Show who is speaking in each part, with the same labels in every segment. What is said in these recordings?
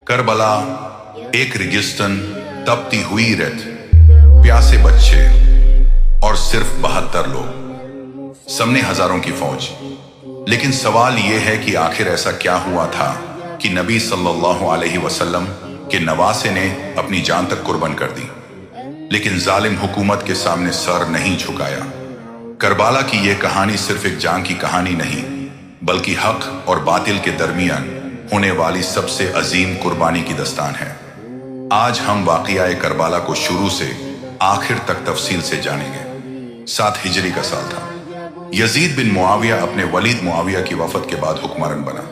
Speaker 1: Karbala, एक रेगिस्तान, तपती हुई रेत, प्यासे बच्चे और सिर्फ 72 लोग, सामने हजारों की फौज। लेकिन सवाल यह है कि आखिर ऐसा क्या हुआ था कि नबी सल्लल्लाहु अलैहि वसल्लम के नवासे ने अपनी जान तक कुर्बान कर दी, लेकिन जालिम हुकूमत के सामने सर नहीं झुकाया। करबला की यह कहानी सिर्फ एक जान की कहानी नहीं, बल्कि हक और बातिल के दरमियान होने वाली सबसे अजीम कुर्बानी की दस्तान है। आज हम वाक़िया करबला को शुरू से आखिर तक तफसील से जानेंगे। 7 हिजरी का साल था। यजीद बिन मुआविया अपने वलीद मुआविया की वफात के बाद हुक्मरान बना।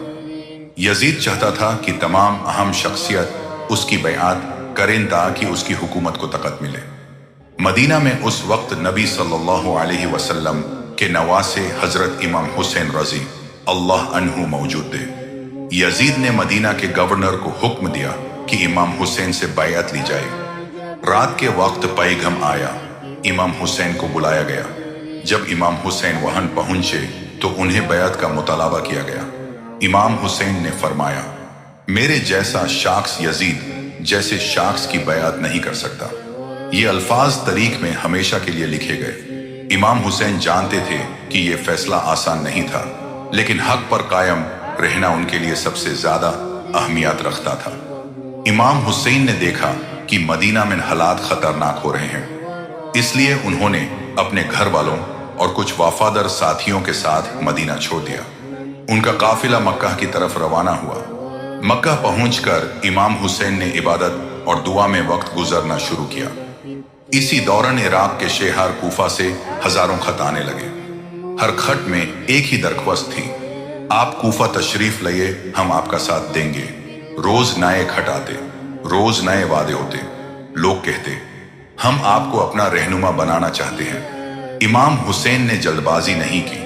Speaker 1: यजीद चाहता था कि तमाम अहम शख्सियत उसकी बैआत करें ताकि उसकी हुकूमत को तकत मिले। मदीना में उस वक्त नबी सल्लल्लाहु अलैहि वसल्लम के नवासे हजरत इमाम हुसैन रजी अल्लाह अन्हु मौजूद थे। यजीद ने मदीना के गवर्नर को हुक्म दिया कि इमाम हुसैन से बैअत ली जाए। रात के वक्त पैगम आया, इमाम हुसैन को बुलाया गया। जब इमाम हुसैन वहां पहुंचे तो उन्हें बैअत का मुतालबा किया गया। इमाम हुसैन ने फरमाया, मेरे जैसा शख्स यजीद जैसे शख्स की बैअत नहीं कर सकता। ये अल्फाज तारीख में हमेशा के लिए लिखे गए। इमाम हुसैन जानते थे कि यह फैसला आसान नहीं था, लेकिन हक पर कायम रहना उनके लिए सबसे ज्यादा अहमियत रखता था। इमाम हुसैन ने देखा कि मदीना में हालात खतरनाक हो रहे हैं, इसलिए उन्होंने अपने घर वालों और कुछ वफादार साथियों के साथ मदीना छोड़ दिया। उनका काफिला मक्का की तरफ रवाना हुआ। मक्का पहुंचकर इमाम हुसैन ने इबादत और दुआ में वक्त गुजरना शुरू किया। इसी दौरान इराक के शहर कूफा से हजारों खत आने लगे। हर खत में एक ही दरख्वास्त थी, आप कूफा तशरीफ लाइए, हम आपका साथ देंगे। रोज नए खत आते, रोज नए वादे होते। लोग कहते, हम आपको अपना रहनुमा बनाना चाहते हैं। इमाम हुसैन ने जल्दबाजी नहीं की।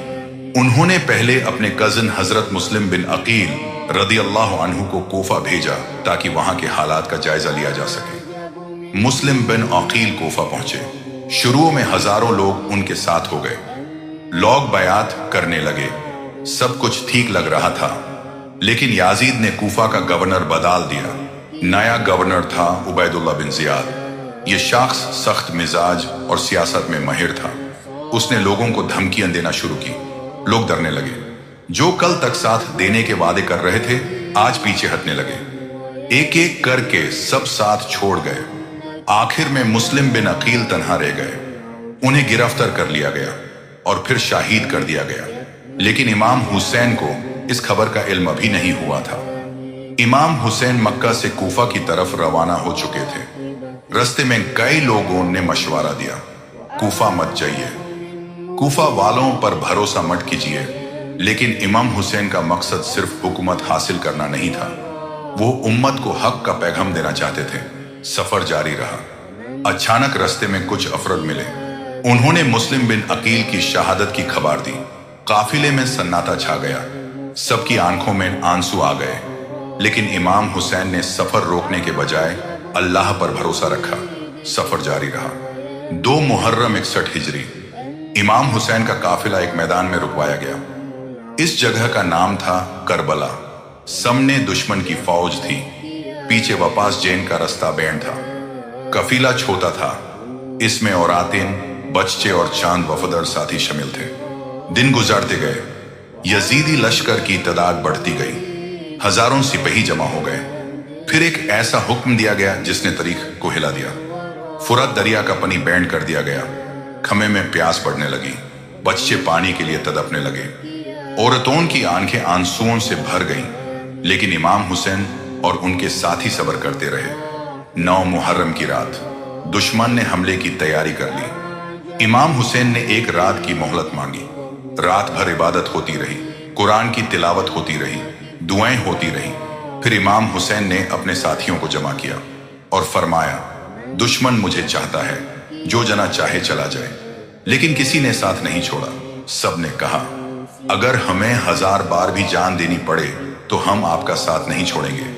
Speaker 1: उन्होंने पहले अपने कजन हजरत मुस्लिम बिन अकील रदी अल्लाह अन्हु को कूफा भेजा ताकि वहां के हालात का जायजा लिया जा सके। मुस्लिम बिन अकील कूफा पहुंचे। शुरू में हजारों लोग उनके साथ हो गए। लोग बयात करने लगे। सब कुछ ठीक लग रहा था, लेकिन याजीद ने कूफा का गवर्नर बदल दिया। नया गवर्नर था उबैदुल्लाह बिन जियाद। यह शख्स सख्त मिजाज और सियासत में माहिर था। उसने लोगों को धमकियां देना शुरू की। लोग डरने लगे। जो कल तक साथ देने के वादे कर रहे थे, आज पीछे हटने लगे। एक एक करके सब साथ छोड़ गए। आखिर में मुस्लिम बिन अकील तन्हा रह गए। उन्हें गिरफ्तार कर लिया गया और फिर शहीद कर दिया गया। लेकिन इमाम हुसैन को इस खबर का इल्म भी नहीं हुआ था। इमाम हुसैन मक्का से कूफा की तरफ रवाना हो चुके थे। रास्ते में कई लोगों ने मशवरा दिया, कूफा मत जाइए, कूफा वालों पर भरोसा मत कीजिए। लेकिन इमाम हुसैन का मकसद सिर्फ हुकूमत हासिल करना नहीं था, वो उम्मत को हक का पैगाम देना चाहते थे। सफर जारी रहा। अचानक रास्ते में कुछ अफराद मिले। उन्होंने मुस्लिम बिन अकील की शहादत की खबर दी। काफिले में सन्नाटा छा गया। सबकी आंखों में आंसू आ गए। लेकिन इमाम हुसैन ने सफर रोकने के बजाय अल्लाह पर भरोसा रखा। सफर जारी रहा। 2 मुहर्रम 61 हिजरी, इमाम हुसैन का काफिला एक मैदान में रुकवाया गया। इस जगह का नाम था करबला। सामने दुश्मन की फौज थी, पीछे वापस जैन का रास्ता बैंड था। काफिला छोटा था, इसमें औरतें, बच्चे और चांद वफादार साथी शामिल थे। दिन गुजरते गए। यजीदी लश्कर की तादाद बढ़ती गई। हजारों सिपाही जमा हो गए। फिर एक ऐसा हुक्म दिया गया जिसने तारीख को हिला दिया। फुरात दरिया का पानी बैंड कर दिया गया। खमे में प्यास बढ़ने लगी। बच्चे पानी के लिए तड़पने लगे। औरतों की आंखें आंसुओं से भर गईं। लेकिन इमाम हुसैन और उनके साथी सब्र करते रहे। 9 मुहर्रम की रात दुश्मन ने हमले की तैयारी कर ली। इमाम हुसैन ने एक रात की मोहलत मांगी। रात भर इबादत होती रही, कुरान की तिलावत होती रही, दुआएं होती रही। फिर इमाम हुसैन ने अपने साथियों को जमा किया और फरमाया, दुश्मन मुझे चाहता है, जो जना चाहे चला जाए। लेकिन किसी ने साथ नहीं छोड़ा। सब ने कहा, अगर हमें 1000 बार भी जान देनी पड़े तो हम आपका साथ नहीं छोड़ेंगे।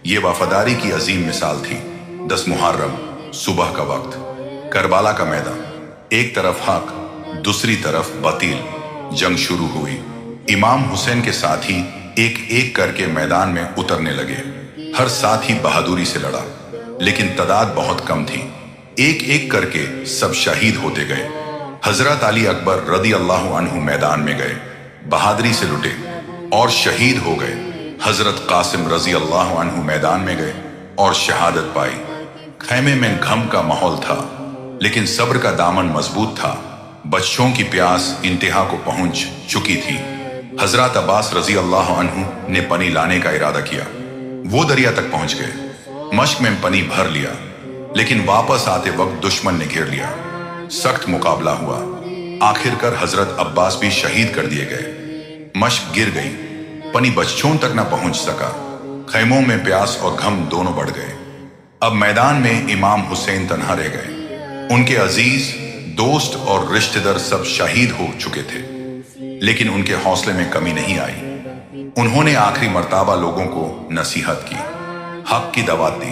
Speaker 1: ये वफादारी की अजीम मिसाल थी। 10 मुहर्रम, सुबह का वक्त, करबला का मैदान। एक तरफ हक, दूसरी तरफ बातिल। जंग शुरू हुई। इमाम हुसैन के साथी एक एक करके मैदान में उतरने लगे। हर साथी बहादुरी से लड़ा, लेकिन तादाद बहुत कम थी। एक एक करके सब शहीद होते गए। हजरत अली अकबर रदी अल्लाह अन्हु मैदान में गए, बहादुरी से लुटे और शहीद हो गए। हजरत कासिम रजी अल्लाह अन्हु मैदान में गए और शहादत पाई। खैमे में गम का माहौल था, लेकिन सब्र का दामन मजबूत था। बच्चों की प्यास इंतहा को पहुंच चुकी थी। हजरत अब्बास रजी अल्लाह अन्हु ने पनी लाने का इरादा किया। वो दरिया तक पहुंच गए, मश्क में पनी भर लिया, लेकिन वापस आते वक्त दुश्मन ने घेर लिया। सख्त मुकाबला हुआ। आखिरकार हजरत अब्बास भी शहीद कर दिए गए। मश्क गिर गई, पनी बच्चों तक न पहुंच सका। खैमों में प्यास और गम दोनों बढ़ गए। अब मैदान में इमाम हुसैन तन्हा रह गए। उनके अजीज, दोस्त और रिश्तेदार सब शहीद हो चुके थे, लेकिन उनके हौसले में कमी नहीं आई। उन्होंने आखिरी मर्तबा लोगों को नसीहत की, हक की दावत दी